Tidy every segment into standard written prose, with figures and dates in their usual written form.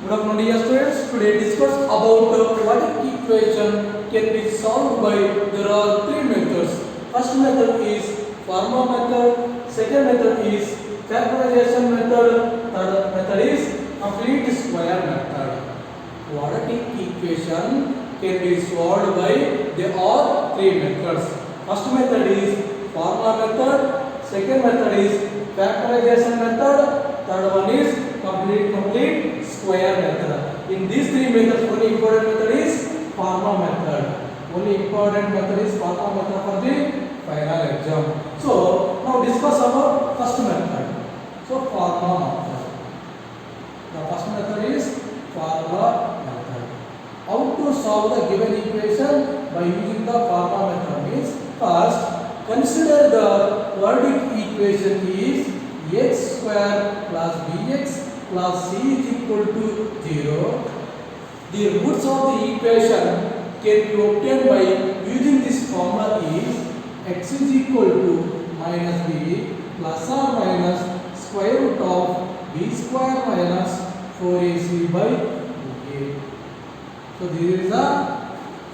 Good afternoon, dear students. Today discuss about quadratic equation can be solved by there are three methods. First method is Fermat method. Second method is factorization method. Third method is complete square method. Quadratic equation can be solved by there are three methods. First method is Fermat method. Second method is factorization method. Third one is complete square method. In these three methods, only important method is Fermat method. Only important method is Fermat method for the final exam. So now discuss about first method. So Fermat method. The first method is Fermat method. How to solve the given equation by using the Fermat method means first consider the quadratic equation is x square plus bx plus c is equal to 0. The roots of the equation can be obtained by using this formula is x is equal to minus b plus or minus square root of b square minus 4ac by 2a. So this is the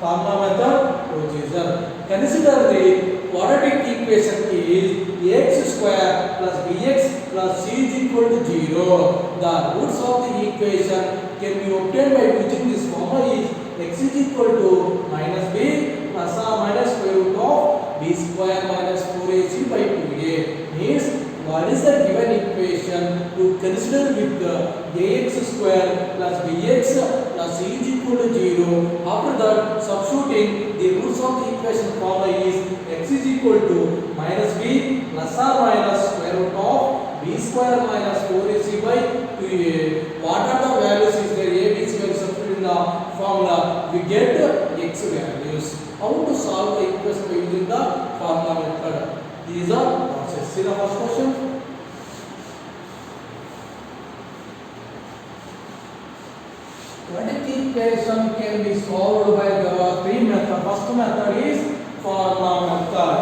formula method procedure. Consider the quadratic equation is x square plus bx plus c is equal to 0. The roots of the equation can be obtained by using this formula is x is equal to minus b plus or minus square root of b square minus 4ac by 2a. Means what is the given equation to consider with the ax square plus bx plus c is equal to 0. After that, substituting the roots of the equation formula is x is equal to minus b plus or minus square root of b square minus 4ac by 2a. What are the values is there? A, b, c values substituted in the formula. We get x values. How to solve the equation by using the formula method? These are process. See the first question. Quadratic equation can be solved by the three methods. First method is formula method.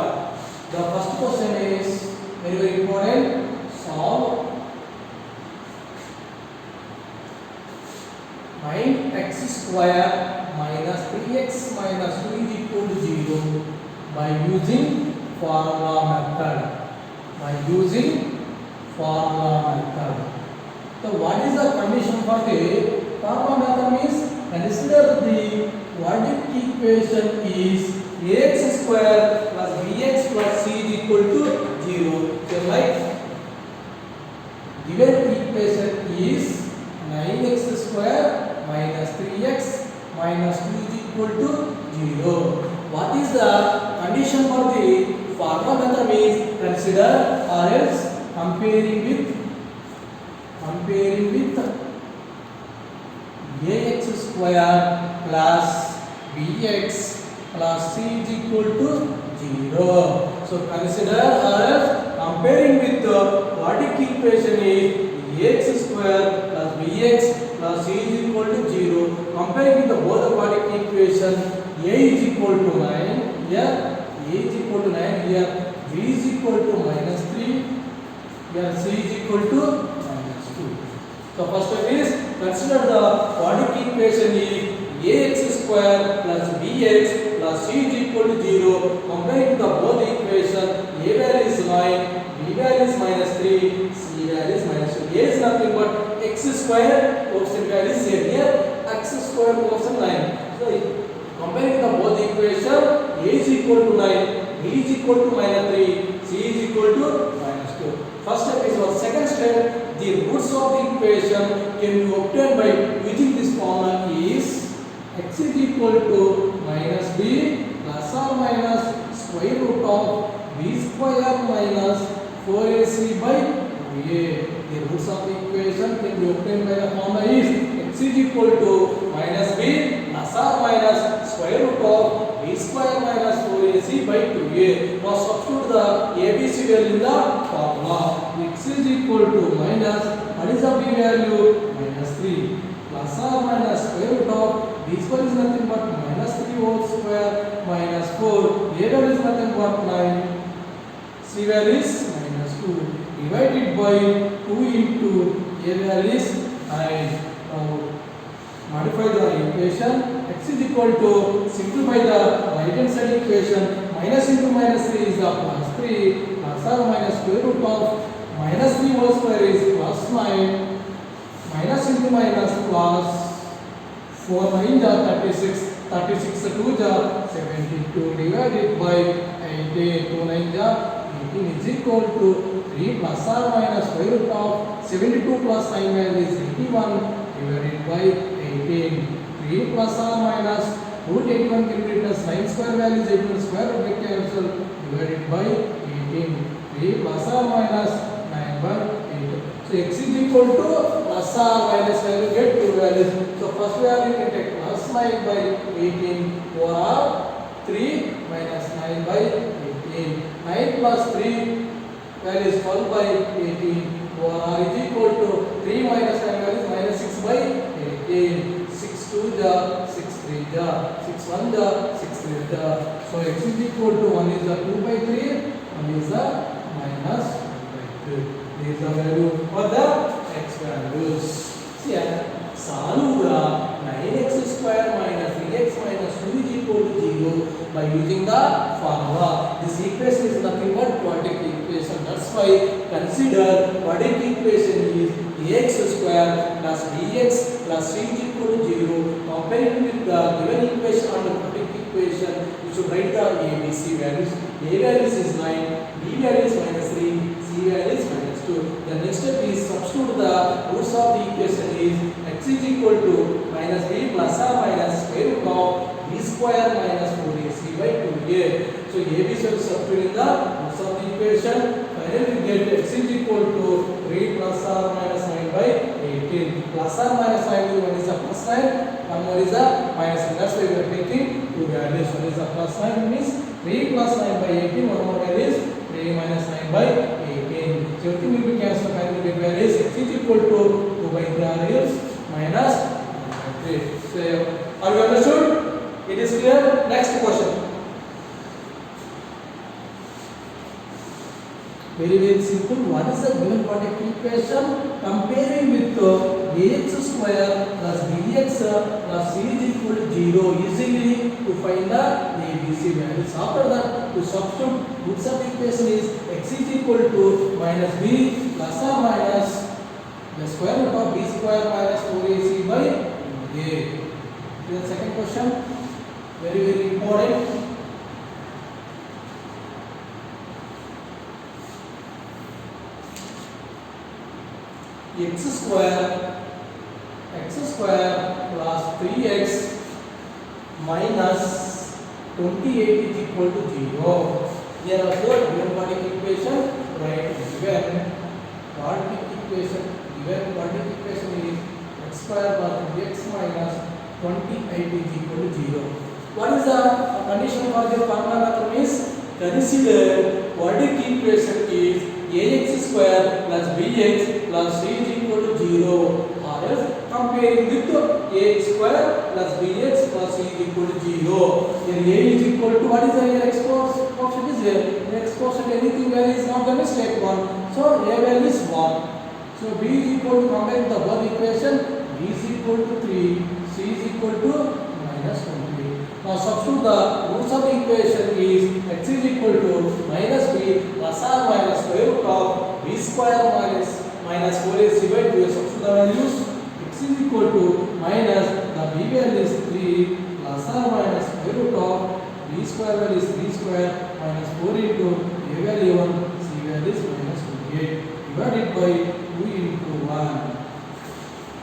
The first question is very important. Solve 9x square minus 3x minus 2 is equal to 0 by using formula method. So what is the condition for the formula method means consider the quadratic equation is ax square plus bx plus c is equal to 0. So like given equation is 9x square minus 3x minus 2 is equal to 0. What is the condition for the formula method means consider or else comparing with ax square plus bx plus c is equal to 0. So consider or else comparing with the quadratic equation is ax square plus bx plus c is equal to 0. Comparing with the both the quadratic equation, a is equal to 9 here, a is equal to 9 here, b is equal to minus 3 here, c is equal to minus 2. So first step is consider the quadratic equation is ax square plus bx plus c is equal to 0. Comparing the both equation, a value is 9, b value is minus 3, c value is minus 2. A is nothing but x square quotient value is here, x square quotient 9. So comparing the both equation, a is equal to 9, b is equal to minus 3, c is equal to minus 2. First step is our second step. The roots of the equation can be obtained by using this formula is x is equal to minus b plus or minus square root of b square minus 4ac by 2a. The roots of the equation can be obtained by the formula is x is equal to minus b plus or minus square root of b square minus 4ac by 2a. Now substitute the abc value in the formula. X is equal to minus, what is the b value? Minus 3 plus or minus square root of b square is nothing but minus 3 whole square minus 4. A value is nothing but 9. C value is minus 2 divided by 2 into A value is 9. Now modify the equation. X is equal to, simplify the right hand side equation. Minus into minus 3 is the plus 3, plus or minus square root of minus 3 whole square is plus 9, minus into minus plus 4 9 ja 36, 36 2 ja 72 divided by 18, 2 9 ja 18 is equal to 3 plus or minus square root of 72 plus 9 value is 81 divided by 18. 3 plus or minus root 81 can be written as 9 square value is 81 square root get cancel divided by 18. 3 plus or minus 9 by 8. So x is equal to plus or minus value get two values. So first value you can take plus 9 by 18 or 3 minus 9 by 18. 9 plus 3 value is 12 by 18 or r is equal to 3 minus 9 value is minus 6 by 18. 6 2 ja 6 3 ja 6 1 ja 6 3 ja. So x is equal to 1 is the 2 by 3, 1 is the minus 1 by 2. This is the value for the x values. See here, solve the 9x square minus 3x minus 2 is equal to 0 by using the formula. This equation is nothing but quadratic equation. That's why consider quadratic equation is ax square plus bx plus c is equal to 0. Comparing with the given equation on the quadratic equation, you should write the a, b, c values. A values is 9, b value is minus 3, c value is minus 2. The next step is substitute the roots of the equation is x is equal to minus b plus or minus square root of b square minus 4ac by 2a. So a, b should substitute in the roots of the equation. Finally we get x is equal to 3 plus or minus 9 by 18. Plus or minus 9, one is a plus 9, one more is a minus 9. That's why we are taking two values. One is a plus 9 means 3 plus 9 by 18, one more value is 3 minus 9 by 18. So everything will be cancelled. Finally we get values x is equal to 2 by 3 is minus 1 by 3. So are you understood? It is clear? Next question. Very simple. What is the given quadratic equation? Comparing with ax square plus bx plus c is equal to 0. Easily to find the abc values. After that, to substitute roots of the equation is x is equal to minus b plus or minus the square root of b square minus 4ac by a. The second question, very important. x square plus 3x minus 28 is equal to 0. Here also given quadratic equation, right? Given quadratic equation is x square plus 3x minus 28 is equal to 0. What is the condition for the formula method is? Consider quadratic equation is ax square plus bx plus c is equal to 0, or else comparing with ax square plus bx plus c is equal to 0. Here a is equal to, what is the here x quotient is here? X quotient anything value is not the mistake 1. So a value is 1. So b is equal to, comparing the both equation, b is equal to 3, c is equal to minus 20. Now substitute the roots of the equation is x is equal to minus b plus or minus square root of b square minus 4ac by 2. Substitute the values. X is equal to minus the b value is 3 plus or minus square root of b square value is 3 square minus 4 into a value 1, c value is minus 28 divided by 2 into 1.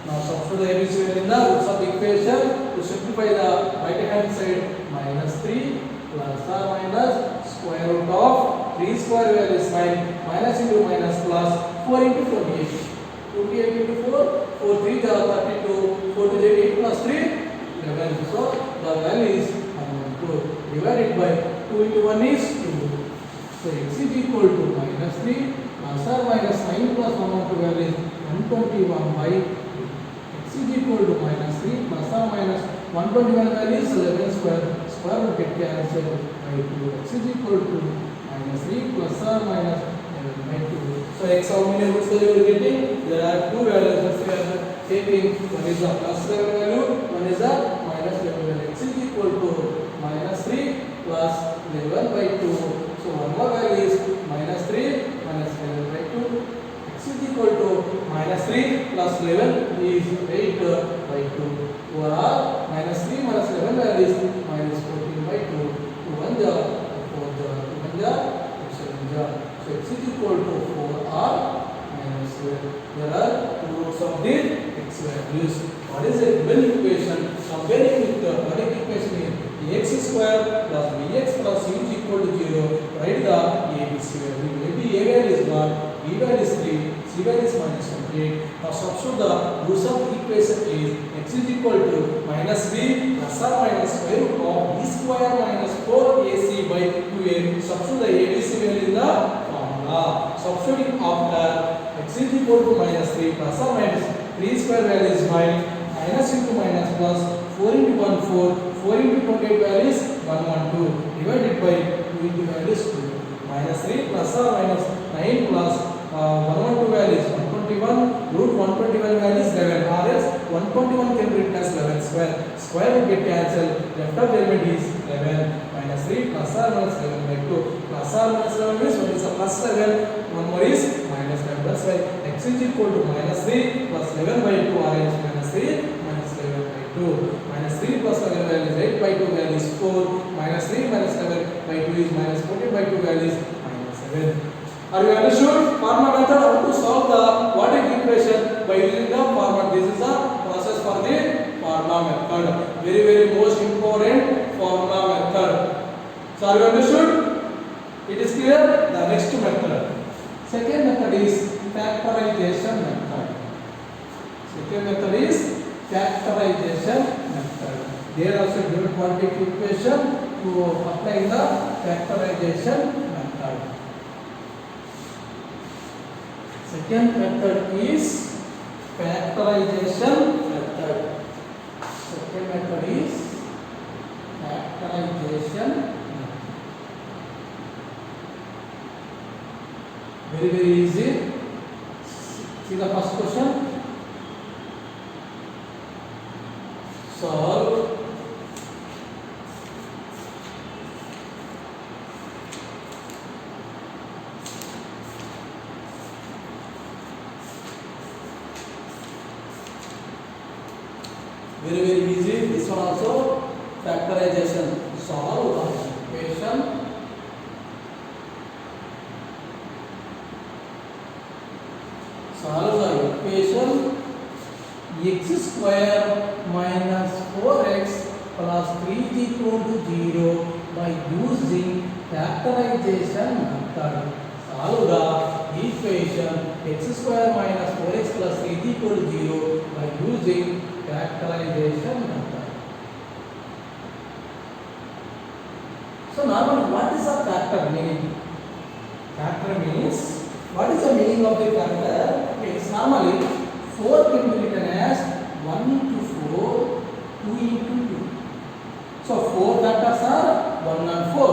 Now substitute the ABC value in the roots of the equation. To simplify the right hand side, minus 3 plus or minus square root of 3 square value is 9, minus into minus plus 4 into 28. 28 into 4, 4 3 is 32, 4 to 8 plus 3, 11. So the value is 112 divided by 2 into 1 is 2. So x is equal to minus 3 plus or minus 9 plus 112 value is 121 by 2. Is equal to minus 3 plus or minus 121 value is 11 square root get cancelled by 2. X is equal to minus 3 plus or minus 11 by 2. So x how many roots are you getting? There are two values here. taking one is the plus 11 value, one is the minus 11 value. X is equal to minus 3 plus 11 by 2. So one more value is minus 3 minus 11 by 2. X is equal to minus 3 plus 11 is 8 by 2. Overall minus 3 minus 11 value is minus 14 by 2. 2 1 ja, 4 ja, 2 1 ja, 2 7 ja. So x is equal to 4 or minus 12. There are two roots of the x values. What is the given equation? Comparing with the quadratic equation is ax square plus bx plus c is equal to 0. Write the abc value. Maybe a value is 1, b value is 3, c value is minus 28. Now substitute the roots of the equation is x is equal to minus b plus or minus square root of b square minus 4ac by 2a. Substitute the abc value in the formula. Substituting after x is equal to minus 3 plus or minus 3 square value is 9, minus into minus plus 4 into 1 4, 4 into 28 value is 112, divided by 2 into value is 2. Minus 3 plus or minus 9 plus 112 value is 121, root 121 value is 11, or else 121 can be written as 11 square. Square will get cancelled, left of the element is 11, minus 3 plus or minus 11 by 2. Plus or minus 11 means one is a plus 7, one more is minus 11. That's why x is equal to minus 3 plus 11 by 2, or else minus 3 minus 11 by 2. Minus 3 plus 11 value is 8 by 2 value is 4, minus 3 minus 7 by 2 is minus 14 by 2 value is minus 7. Are you understood? Format method, how to solve the quadratic equation by using the format. This is the process for the formula method. Very most important formula method. So are you understood? It is clear? The next method. Second method is factorization method. Second method is factorization method. There also given quadratic equation to apply the factorization method. Second method is factorization method. Second method is factorization method. Very easy. See the first question. Solve very easy. This one also factorization. Solve the equation. Solve the equation x square minus 4x plus 3 is equal to 0 by using factorization method. Solve the equation x square minus 4x plus 3 is equal to 0 by using factorization method. So normally what is a factor meaning? Factor means, what is the meaning of the factor? Means normally 4 can be written as 1 into 4, 2 into 2. So 4 factors are 1 and 4.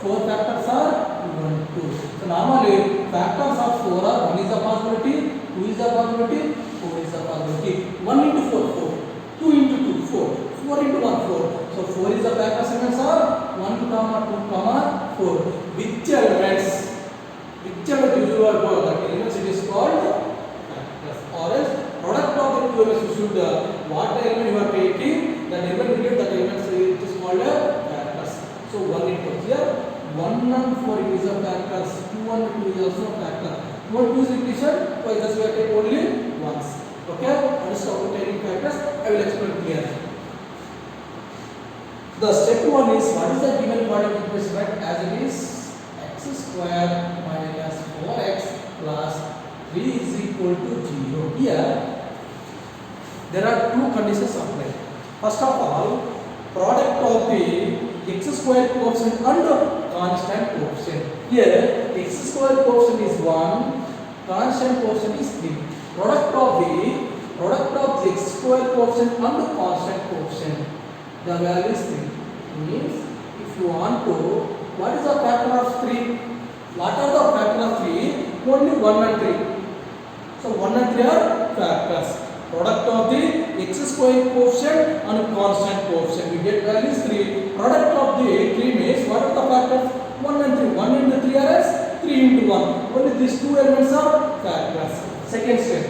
4 factors are 2 and 2. So normally factors of 4 are 1 is a possibility, 2 is a possibility, 4 is a possibility. 1 into 4, 4. 2 into 2, 4. 4 into 1, 4. So 4 is the factor segments are 1, 2, 4. Which elements? Whichever you are called, the elements it is called factors. Or else product of the two elements you should what element you are taking, that element will give that element it is called factors. So 1 into here 1 and 4 is a factors, 2 and 2 is also a factor. 2 and 2 is repetition, so just we are taking only once. Okay, understand about taking factors, I will explain clearly. The step 1 is what is the given quadratic equation, right? As it is x square minus 4x plus 3 is equal to 0. Here there are two conditions applied. First of all, product of the x square coefficient and constant coefficient. Here x square coefficient is 1, constant coefficient is 3. Product of the x square coefficient and constant coefficient, the value is 3. Means if you want to, what is the factor of 3? What are the factor of 3? Only 1 and 3. So 1 and 3 are factors. Product square coefficient and constant coefficient. We get values 3. Product of the 3 means what are the factors? 1 and 3. 1 into 3 are as 3 into 1. Only these two elements are factors. Second step.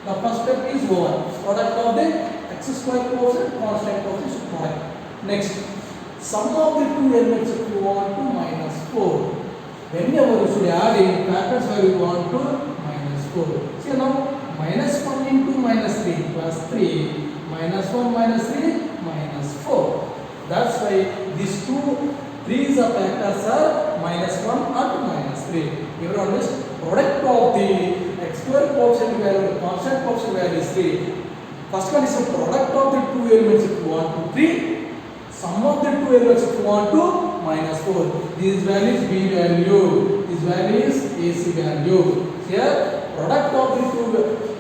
The first step is over. Product of the x square coefficient, constant coefficient product. Next, sum of the two elements if you want to minus 4. Whenever you should add in factors value you want to minus 4. See now, minus 1 into minus 3 plus 3, minus 1 minus 3 minus 4. That's why these two 3's are factors are minus 1 and minus 3. You know this product of the x square coefficient value and constant coefficient value is 3. First one is the product of the two elements if you want to 3. Sum of the two elements if you want to minus 4. This value is B value. This value is AC value. Here, product of the two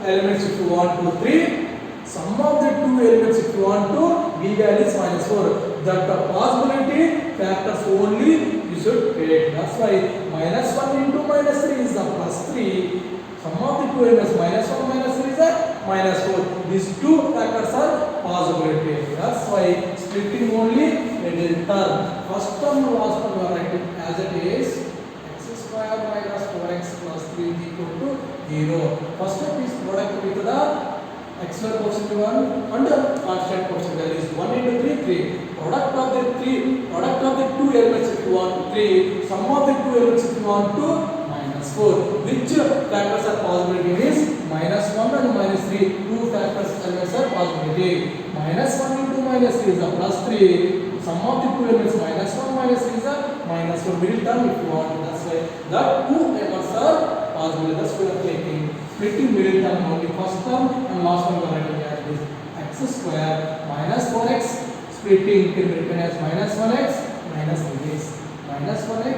elements if you want to 3. Sum of the two elements if you want to B value is minus 4. That the possibility factors only you should take. That's why minus 1 into minus 3 is the plus 3. Sum of the two elements minus 1 minus 3 is a minus 4. These two factors are possibility. That's why splitting only it is done. First term and last term we are writing as it is x square minus 4x plus 3 is equal to 0. First step is product with the x square coefficient 1 and constant coefficient value is 1 into 3 3. Product of the two elements if you want to 3. Sum of the two elements if you want to minus 4. Which factors are possibility is minus 1 and minus 3. Two factors elements are possibility. Minus 1 into minus 3 is a plus 3. Sum of the two elements minus 1 minus 3 is a minus 4. Middle term if you want. That's why the two elements are possible. That's why we are taking splitting middle term only. First term and last term we are writing as this x square minus 4x. Splitting can be written as minus 1x minus 3x. Minus 1x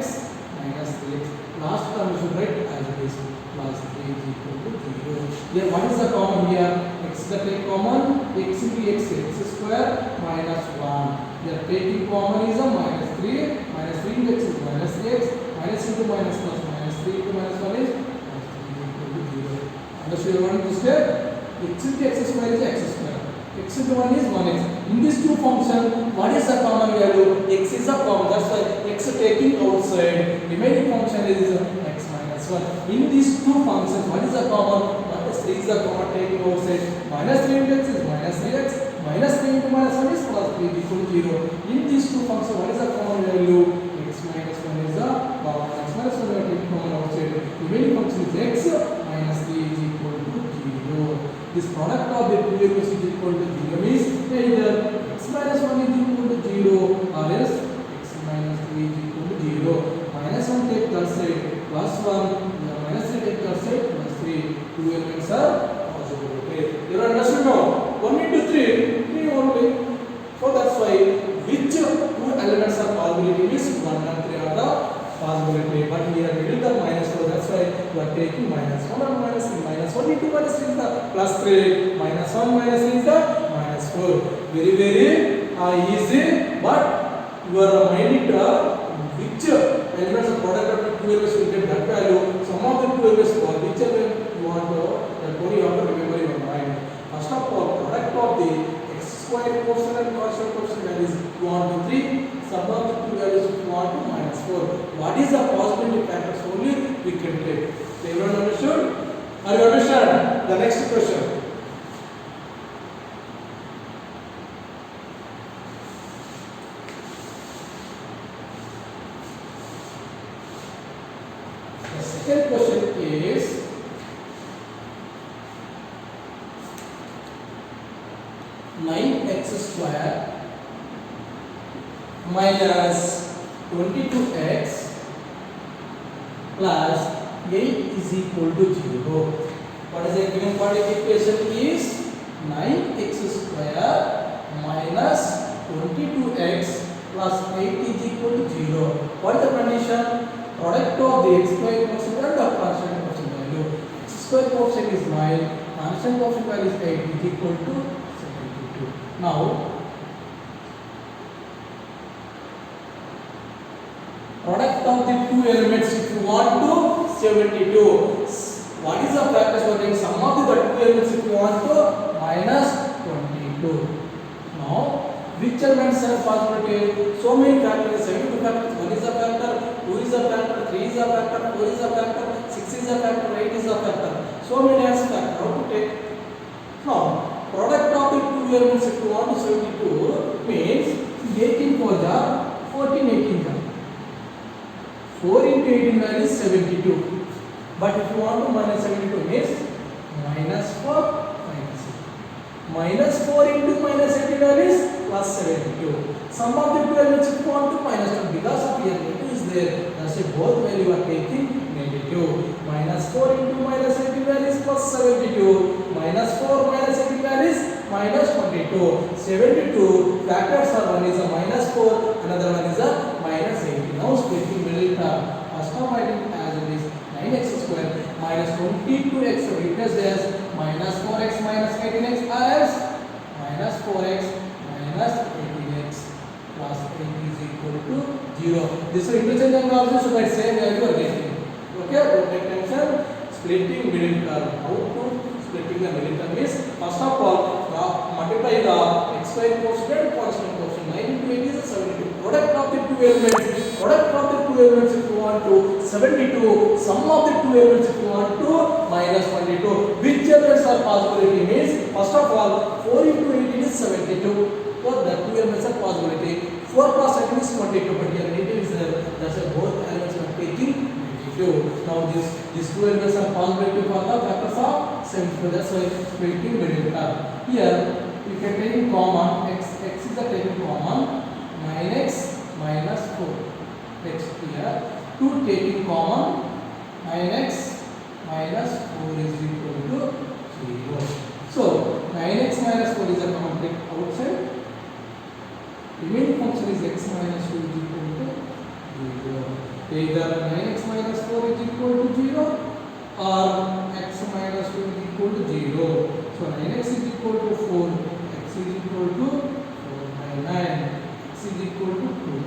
minus 3x. Last term we should write as it is plus 3 is equal to 0. Here what is the common here? X that take common, x into x square minus 1. We are taking common is a minus 3. Minus 3 into x is minus 3x. Minus into minus plus minus 3 into minus 1 is plus 3 is equal to 0. Understood what this step? X into x square is x square. X into 1 is 1x. In these two functions, what is the common value? X is a common. That's why x taking outside. Remaining function is x minus 1. In these two functions, what is the common? Minus 3 is the common taking outside. Minus 3 into x is minus 3x. Minus 3 into minus 1 is plus 3 equal to 0. In these two functions, what is the common value? X minus 1 is the common. X minus 1 is taking common outside. Remaining function is x minus 3 is equal to 0. This product of the two elements is equal to 0 means either x minus 1 is equal to 0 or else x minus 3 is equal to 0. Minus 1 take that side, plus 1, minus 3 take that side, plus 3. Two elements are possible. Okay. You understood now? 1 into 3, 3 only. So that's why which two elements are possibility is 1 and 3 are the possibility. But here we will the minus 4. That's why we are taking minus 1 and minus 3. Minus 1 into minus 3 is the plus 3. Minus 1 minus 3 is the minus 4. Very easy. But you are minding which elements of product of the two elements will get that value. Some of the two elements for which element you want to that only you have to remember in your mind. First of all, product of the x square quotient and constant quotient values you want to 3. Sum of the two values you want to minus 4. What is the possibility factors only we can take. So everyone understood? Are you understand? The next question. The second question is nine x square minus 22x plus 8 is equal to 0. What is the given quadratic equation is 9x square minus 22x plus 8 is equal to 0. What is the condition? Product of the x square quotient and the constant quotient value. X square quotient is 9, constant quotient value is 8 is equal to 72. Now, product of the two elements if you want to 72. What is the factors for getting sum of the two elements if you want to minus 22. Now which elements have possibility? So many factors, 72 factors. 1 is a factor, 2 is a factor, 3 is a factor, 4 is a factor, 6 is a factor, 8 is a factor. So many as factor. How to take? Now product of the two elements if you want to 72 means 18 for the 14 18 the 4 into 18 value is 72. But if you want to minus 72 means minus 4 minus 4 into minus 18 value is plus 72. Sum of the two elements if you want to minus 2 because of here negative is there. That's why both value are taking negative. Minus 4 into minus 18 value is plus 72. Minus 4 minus 18 value is minus 22. 72 factors are one is a minus 4, another one is a minus 18. Now splitting middle term. First term writing as it is 9x square minus 22x replace as minus 4x minus 18x as minus 4x minus 18x plus 8 is equal to 0. This is interchange also, so by same value you are getting. Okay, don't take tension. Splitting middle term. How to splitting the middle term is first of all multiply the x square quotient and constant quotient. 9 into 8 is 72. Product of the two elements. Product of the two elements if you want to 72. Sum of the two elements if you want to minus 22. Which elements are possibility means first of all 4 into 18 is 72. So the two elements are possibility. 4 plus 18 is 22. But here negative is there. That's why both elements are taking negative. Now these two elements are possibility for the factors of 72. That's why splitting middle term. Here you can take in common x is the taking common 9x minus 4. Next here 2 taking common 9x minus 4 is equal to 0. So 9x minus 4 is a common take outside. Remaining function is x minus 2 is equal to 0. Either 9x minus 4 is equal to 0 or x minus 2 is equal to 0. So 9x is equal to 4, x is equal to 4 by 9, x is equal to 2.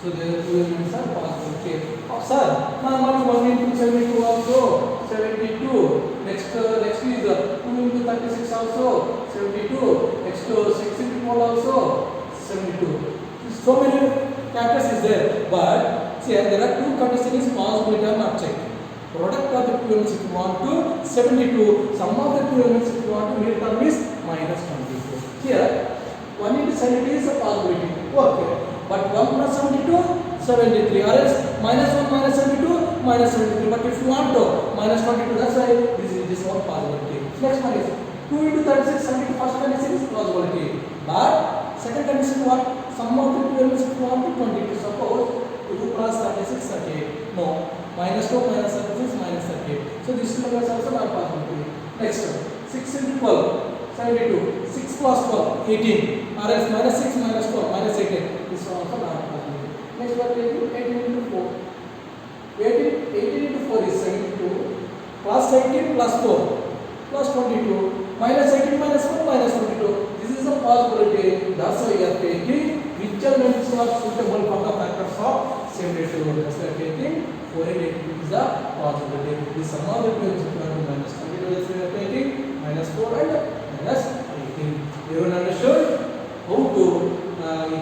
So there two elements are possible. Okay. Oh, sir, normally 1 into 72 also 72. Next is 2 into 36 also 72. Next 6 into 12 also 72. So many factors is there. But see, there are two conditions possibility are not checked. Product of the two elements if you want to 72. Sum of the two elements if you want to middle term is minus 24. Here 1 into 72 is a possibility. Okay. But 1 plus 72 73. Or else minus 1 minus 72 minus 73. But if you want to minus 22, that's why this one possibility. Next one is 2 into 36 72. First condition is possibility. But second condition what? Sum of the two elements if you want to 22. Suppose 2 plus 36 38. No. Minus 2 minus 36 minus 38. So this two numbers also not possible. Next one 6 into 12 72. 6 plus 12 18. Or else minus 6 minus 12 minus 18. This one also not possible. Next one 18 into 4. 18 into 4 is 72. Plus 18 plus 4 plus 22. Minus 18 minus 4 minus 22. This is a possibility. That's why we are taking which elements are suitable for the factors of same ratio. That's why we are taking 4 and 18 is the possibility. The sum of the two elements is minus 22. That's why we are taking minus 4 and minus 18. Everyone understood how to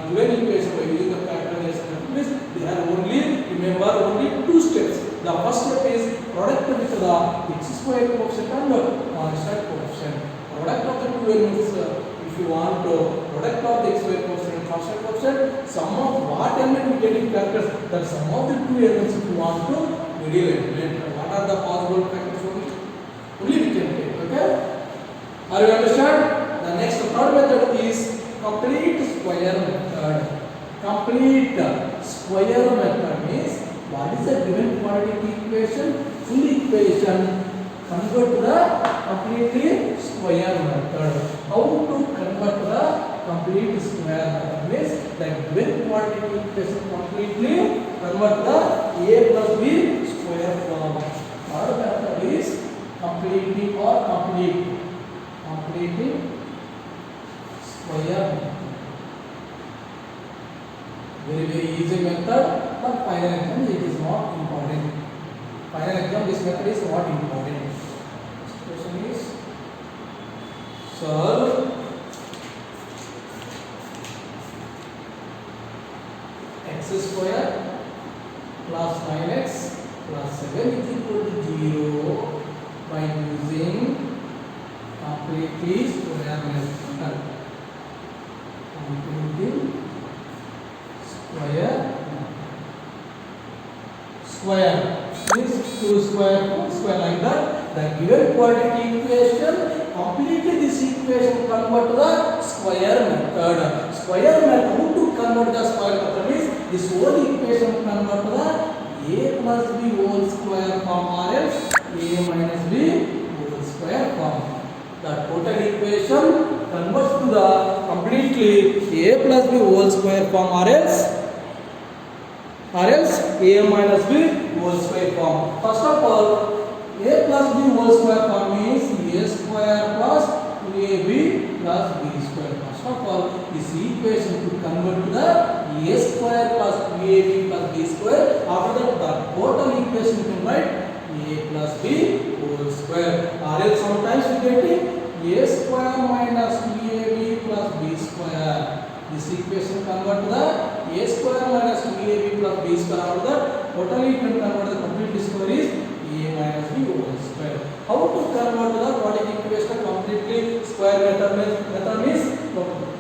given equation by using the factorization method? They are only, remember, only two steps. The first step is product with the x square coefficient and constant coefficient. Product of the two elements, if you want to product of the x square coefficient and constant coefficient, sum of what element we getting factors, that sum of the two elements if you want to middle element. What are the possible factors only? Only we can take. Okay? Are you understand? The next third method is complete square method. Complete square method means what is the given quadratic equation? Full equation convert to the completely square method. How to convert the complete square method means the given quadratic equation completely convert the a plus b square form. Third method is completing or completing square method. Very easy method, but final exam it is not important. Final exam this method is not important. Question is solve x square plus 9x plus 7 is equal to 0 by using completely square method. Completely square means 2 square like that. The given quadratic equation, completely this equation convert to the square method. Square method, how to convert the square method means this whole equation convert to the a plus b whole square form or else a minus b whole square form. The total equation converts to the completely a plus b whole square form or else a minus b whole square form. First of all, a plus b whole square form means a square plus 2ab plus b square. First of all, this equation to convert to the a square plus 2ab plus b square. After that, the total equation you can write a plus b whole square. Or else sometimes we get a square minus 2ab plus b square. This equation convert to the a square minus 2ab plus b square. After that, totally you can convert the complete square is a minus b whole square. How to convert the quadratic equation completely square method means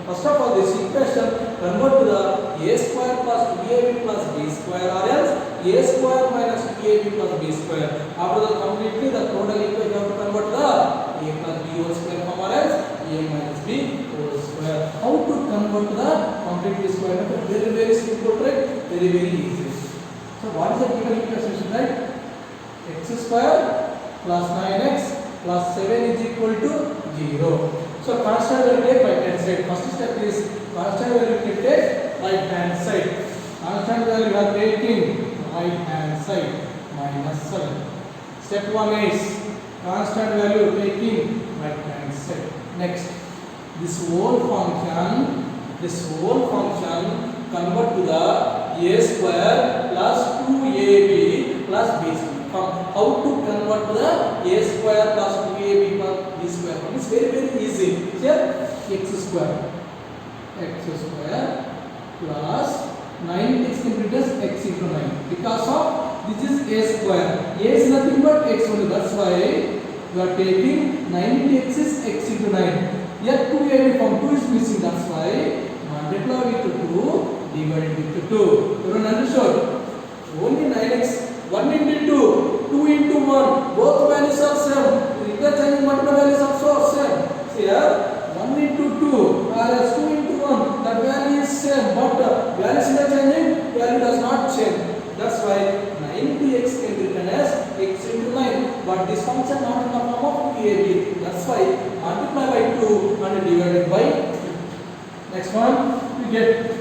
first of all this equation convert to the a square plus 2ab plus b square or else a square minus 2ab plus b square. After that completely the total equation you have to convert the a plus b whole square form or else a minus b whole square. How to convert the completely square method? Very simple trick, very easy. So what is the given equation, right? X square plus 9x plus 7 is equal to 0. So constant value take right hand side. First step is constant value take right hand side. Constant value we are taking right hand side minus 7. Step 1 is constant value taking right hand side. Next, this whole function convert to the a square plus 2ab plus b square. How to convert to the a square plus 2ab plus b square? It's very easy. Here x square plus 9x can be written as x into 9 because of this is a square. A is nothing but x only. That's why we are taking 9 into x is x into 9. Here 2ab from 2 is missing. That's why multiply with 2 divided with 2. Everyone understood? Only 9x. 1 into 2, 2 into 1, both values are same. Interchanging multiple values also same. See here, 1 into 2, whereas 2 into 1, that value is same, but values interchanging, value does not change. That's why 9 into x can be written as x into 9, but this function not in the form of 2ab. That's why multiply by 2 and divided by 2. Next one, we get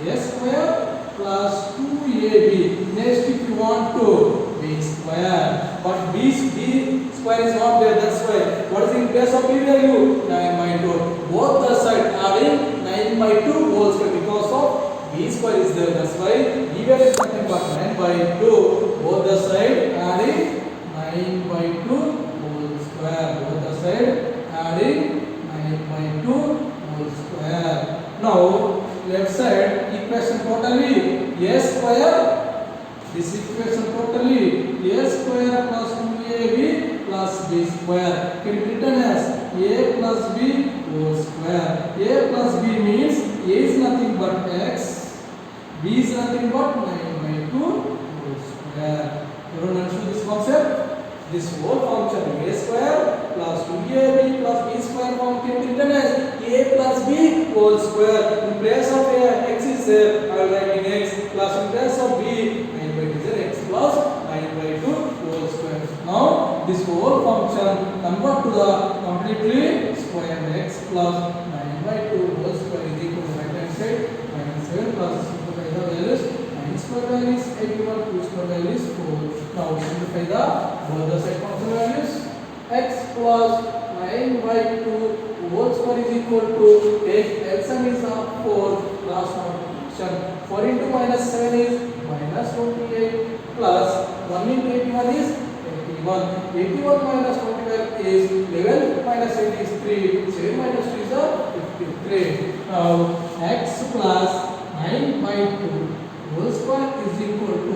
a square plus 2ab. Next, if you want to b square, but b square is not there. That's why what is in place of b value? 9 by 2. Both the side adding 9 by 2 whole square because of b square is there. That's why b value is nothing but 9 by 2. Both the side adding 9 by 2 whole square. Both the side adding 9 by 2 whole square. Now left side equation totally a square, this equation totally a square plus 2ab plus b square can be written as a plus b whole square. A plus b means a is nothing but x, b is nothing but 9 by 2 whole square. Everyone understood this concept? This whole function a square plus 2ab plus b square form can be written as a plus b whole square. In place of x is there, I will write in x plus in place of b 9 by 2 is there, x plus 9 by 2 whole square. Now this whole function convert to the completely square x plus 9 by 2 whole square is equal to right hand side minus 7 plus simplify the values. 9 square value is 81, 2 square value is 4. Now simplify the both the side function values. X plus 9 by 2 whole square is equal to take LCM is 4 plus multiplication. 4 into minus 7 is minus 28 plus 1 into 81 is 81. 81 minus 25 is 11 minus 8 is 3. eliminate. Now x plus 9 by 2 whole square is equal to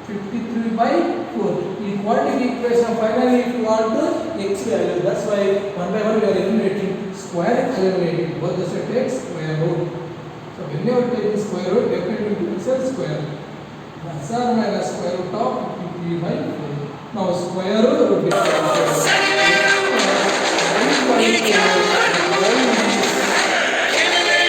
53 by 4. In quadratic equation, finally if you want to x value, that's why one by one we are eliminating. Square eliminating. Both the set take square root. So whenever taking square root, definitely it is square. Plus or minus square root of 53 by 4. Now square root will be 9 by 2.